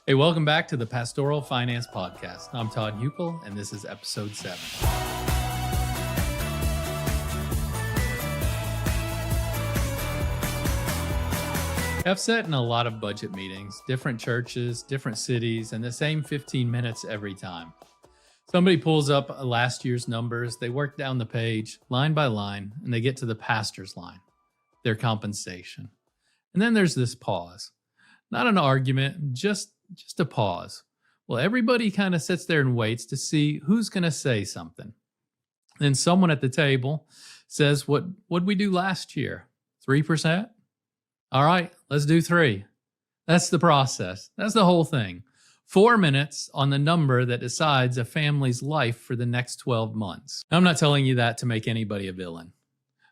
Hey, welcome back to the Pastoral Finance Podcast. I'm Todd Huckel, and this is episode 7. I've sat in a lot of budget meetings, different churches, different cities, and the same 15 minutes every time. Somebody pulls up last year's numbers, they work down the page, line by line, and they get to the pastor's line, their compensation. And then there's this pause. Not an argument, just a pause. Well, everybody kind of sits there and waits to see who's going to say something. Then someone at the table says, what'd we do last year? 3%? All right, let's do 3. That's the process. That's the whole thing. 4 minutes on the number that decides a family's life for the next 12 months. Now, I'm not telling you that to make anybody a villain.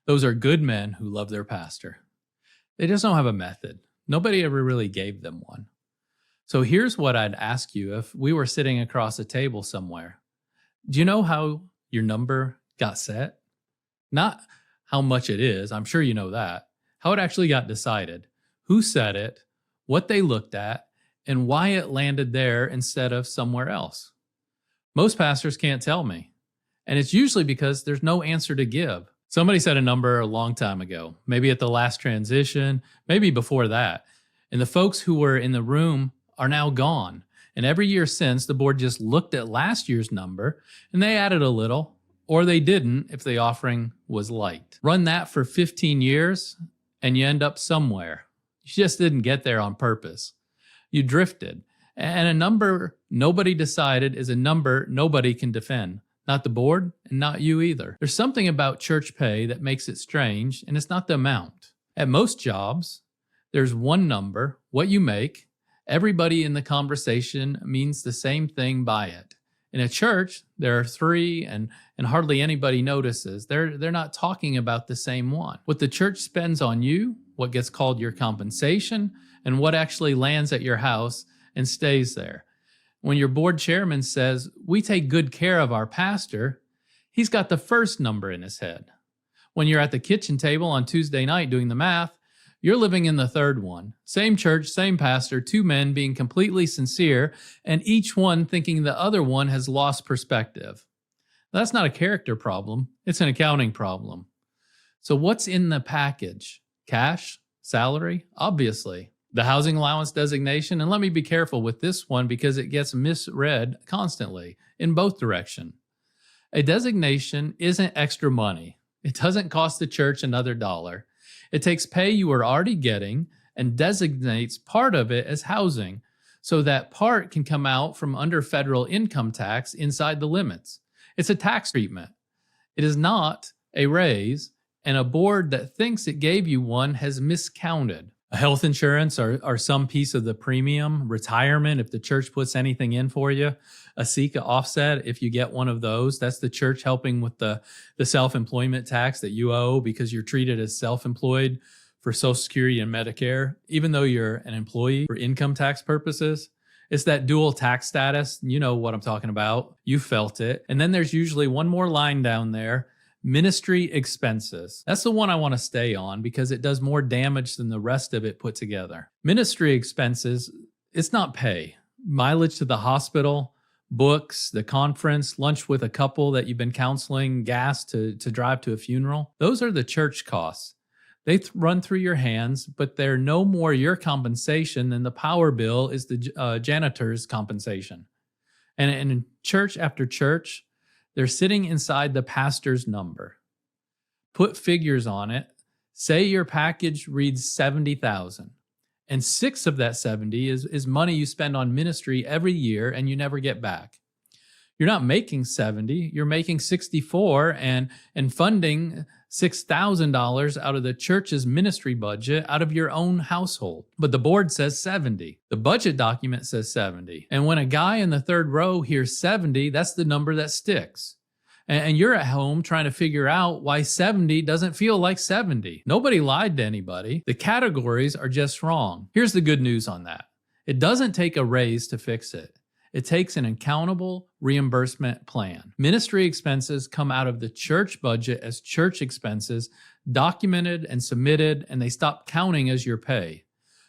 Those are good men who love their pastor. They just don't have a method. Nobody ever really gave them one. So here's what I'd ask you if we were sitting across a table somewhere. Do you know how your number got set? Not how much it is, I'm sure you know that. How it actually got decided, who said it, what they looked at, and why it landed there instead of somewhere else. Most pastors can't tell me, and it's usually because there's no answer to give. Somebody said a number a long time ago, maybe at the last transition, maybe before that, and the folks who were in the room are now gone. And every year since, the board just looked at last year's number, and they added a little, or they didn't if the offering was light. Run that for 15 years, and you end up somewhere. You just didn't get there on purpose. You drifted. And a number nobody decided is a number nobody can defend. Not the board, and not you either. There's something about church pay that makes it strange, and it's not the amount. At most jobs, there's one number, what you make. Everybody in the conversation means the same thing by it. In a church, there are 3 and hardly anybody notices. They're not talking about the same one. What the church spends on you, what gets called your compensation, and what actually lands at your house and stays there. When your board chairman says, we take good care of our pastor, he's got the first number in his head. When you're at the kitchen table on Tuesday night doing the math, you're living in the third one. Same church, same pastor, 2 men being completely sincere, and each one thinking the other one has lost perspective. That's not a character problem, it's an accounting problem. So what's in the package? Cash? Salary? Obviously. The housing allowance designation, and let me be careful with this one because it gets misread constantly in both directions. A designation isn't extra money. It doesn't cost the church another dollar. It takes pay you are already getting and designates part of it as housing, so that part can come out from under federal income tax inside the limits. It's a tax treatment. It is not a raise, and a board that thinks it gave you one has miscounted. A health insurance or some piece of the premium, retirement if the church puts anything in for you, a SECA offset if you get one of those. That's the church helping with the self-employment tax that you owe because you're treated as self-employed for Social Security and Medicare, even though you're an employee for income tax purposes. It's that dual tax status. You know what I'm talking about. You felt it. And then there's usually one more line down there. Ministry expenses. That's the one I want to stay on because it does more damage than the rest of it put together. Ministry expenses, it's not pay. Mileage to the hospital, books, the conference, lunch with a couple that you've been counseling, gas to drive to a funeral. Those are the church costs. They run through your hands, but they're no more your compensation than the power bill is the janitor's compensation. And in church after church, they're sitting inside the pastor's number. Put figures on it. Say your package reads $70,000, and 6 of that 70 is money you spend on ministry every year and you never get back. You're not making 70, you're making 64 and funding $6,000 out of the church's ministry budget out of your own household. But the board says 70. The budget document says 70. And when a guy in the third row hears 70, that's the number that sticks. And you're at home trying to figure out why 70 doesn't feel like 70. Nobody lied to anybody. The categories are just wrong. Here's the good news on that. It doesn't take a raise to fix it. It takes an accountable reimbursement plan. Ministry expenses come out of the church budget as church expenses, documented and submitted, and they stop counting as your pay.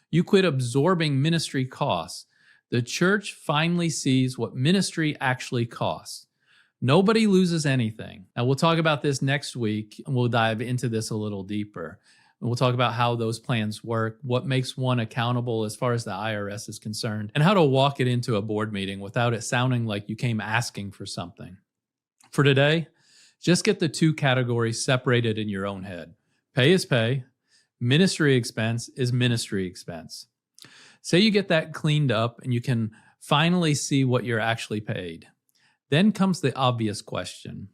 You quit absorbing ministry costs. The church finally sees what ministry actually costs. Nobody loses anything. Now, we'll talk about this next week, and we'll dive into this a little deeper. And we'll talk about how those plans work, what makes one accountable as far as the IRS is concerned, and how to walk it into a board meeting without it sounding like you came asking for something. For today, just get the two categories separated in your own head. Pay is pay. Ministry expense is ministry expense. Say you get that cleaned up and you can finally see what you're actually paid. Then comes the obvious question.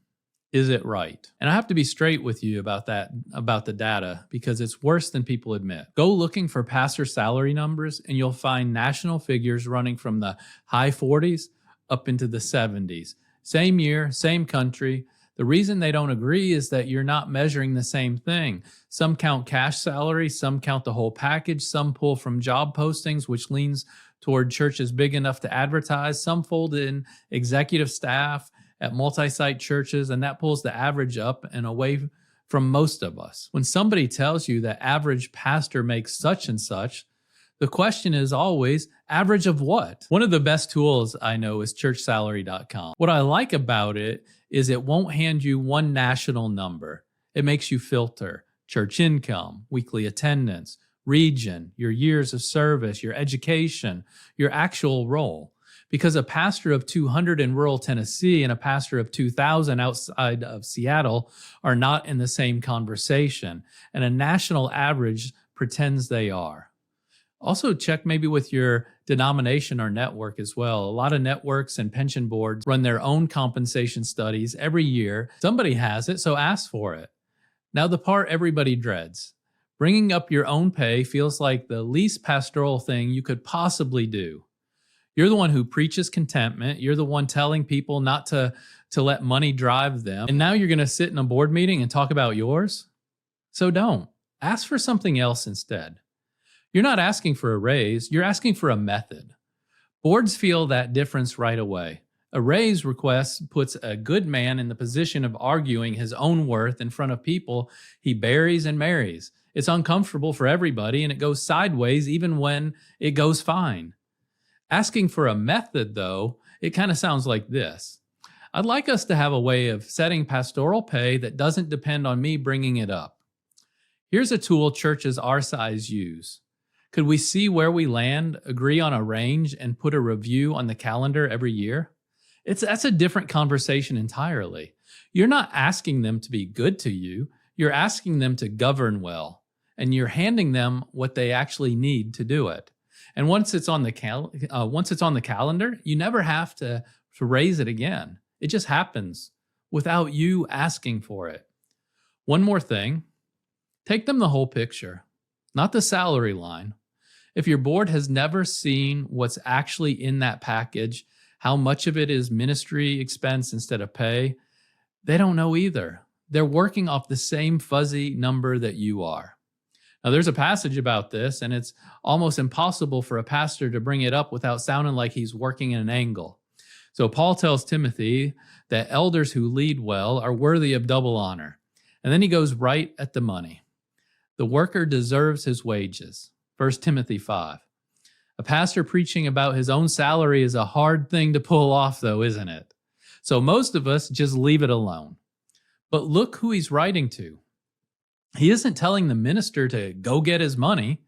Is it right? And I have to be straight with you about that, about the data, because it's worse than people admit. Go looking for pastor salary numbers and you'll find national figures running from the high 40s up into the 70s. Same year, same country. The reason they don't agree is that you're not measuring the same thing. Some count cash salary, some count the whole package, some pull from job postings, which leans toward churches big enough to advertise, some fold in executive staff at multi-site churches, and that pulls the average up and away from most of us. When somebody tells you that average pastor makes such and such, the question is always, average of what? One of the best tools I know is churchsalary.com. What I like about it is it won't hand you one national number. It makes you filter church income, weekly attendance, region, your years of service, your education, your actual role. Because a pastor of 200 in rural Tennessee and a pastor of 2,000 outside of Seattle are not in the same conversation, and a national average pretends they are. Also check maybe with your denomination or network as well. A lot of networks and pension boards run their own compensation studies every year. Somebody has it, so ask for it. Now the part everybody dreads. Bringing up your own pay feels like the least pastoral thing you could possibly do. You're the one who preaches contentment. You're the one telling people not to let money drive them. And now you're going to sit in a board meeting and talk about yours? So don't. Ask for something else instead. You're not asking for a raise. You're asking for a method. Boards feel that difference right away. A raise request puts a good man in the position of arguing his own worth in front of people he buries and marries. It's uncomfortable for everybody, and it goes sideways even when it goes fine. Asking for a method, though, it kind of sounds like this. I'd like us to have a way of setting pastoral pay that doesn't depend on me bringing it up. Here's a tool churches our size use. Could we see where we land, agree on a range, and put a review on the calendar every year? That's a different conversation entirely. You're not asking them to be good to you. You're asking them to govern well, and you're handing them what they actually need to do it. And once it's on the calendar, you never have to raise it again. It just happens without you asking for it. One more thing, take them the whole picture, not the salary line. If your board has never seen what's actually in that package, how much of it is ministry expense instead of pay, they don't know either. They're working off the same fuzzy number that you are. Now, there's a passage about this, and it's almost impossible for a pastor to bring it up without sounding like he's working at an angle. So Paul tells Timothy that elders who lead well are worthy of double honor. And then he goes right at the money. The worker deserves his wages. 1 Timothy 5. A pastor preaching about his own salary is a hard thing to pull off, though, isn't it? So most of us just leave it alone. But look who he's writing to. He isn't telling the minister to go get his money.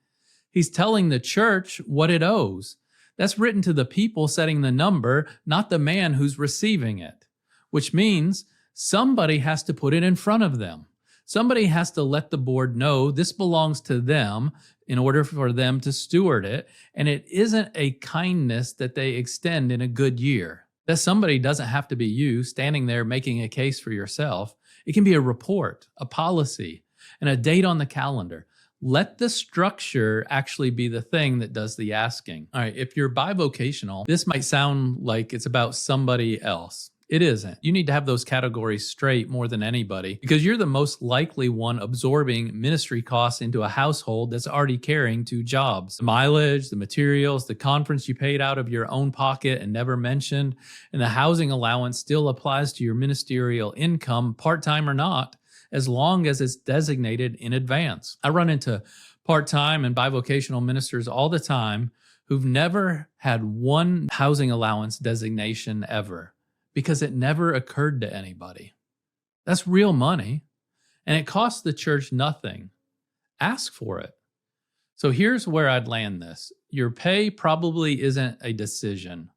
He's telling the church what it owes. That's written to the people setting the number, not the man who's receiving it, which means somebody has to put it in front of them. Somebody has to let the board know this belongs to them in order for them to steward it, and it isn't a kindness that they extend in a good year. That somebody doesn't have to be you standing there making a case for yourself. It can be a report, a policy, and a date on the calendar. Let the structure actually be the thing that does the asking. All right, if you're bivocational, this might sound like it's about somebody else. It isn't. You need to have those categories straight more than anybody, because you're the most likely one absorbing ministry costs into a household that's already carrying two jobs. The mileage, the materials, the conference you paid out of your own pocket and never mentioned, and the housing allowance still applies to your ministerial income, part-time or not, as long as it's designated in advance. I run into part-time and bivocational ministers all the time who've never had one housing allowance designation ever because it never occurred to anybody. That's real money, and it costs the church nothing. Ask for it. So here's where I'd land this. Your pay probably isn't a decision.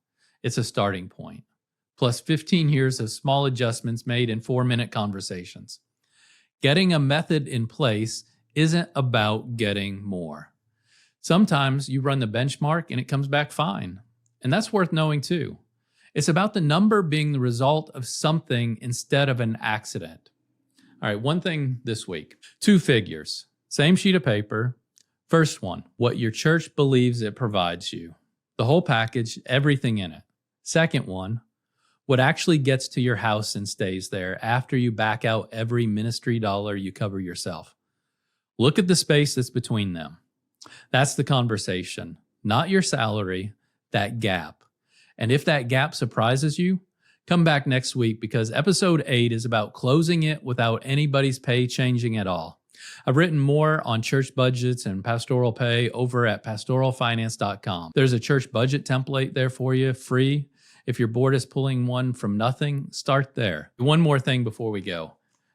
It's a starting point, plus 15 years of small adjustments made in 4-minute conversations. Getting a method in place isn't about getting more. Sometimes you run the benchmark and it comes back fine, and that's worth knowing too. It's about the number being the result of something instead of an accident. All right, one thing this week. 2 figures, same sheet of paper. First one, what your church believes it provides you. The whole package, everything in it. Second one, what actually gets to your house and stays there after you back out every ministry dollar you cover yourself. Look at the space that's between them. That's the conversation, not your salary, that gap. And if that gap surprises you, come back next week because episode 8 is about closing it without anybody's pay changing at all. I've written more on church budgets and pastoral pay over at pastoralfinance.com. There's a church budget template there for you, free. If your board is pulling one from nothing, start there. One more thing before we go.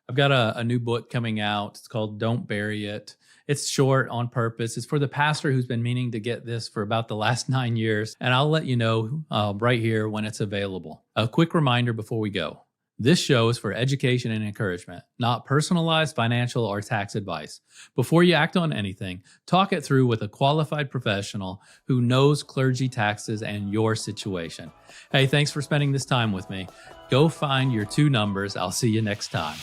I've got a new book coming out. It's called Don't Bury It. It's short on purpose. It's for the pastor who's been meaning to get this for about the last 9 years, and I'll let you know right here when it's available. A quick reminder before we go. This show is for education and encouragement, not personalized financial or tax advice. Before you act on anything, talk it through with a qualified professional who knows clergy taxes and your situation. Hey, thanks for spending this time with me. Go find your 2 numbers. I'll see you next time.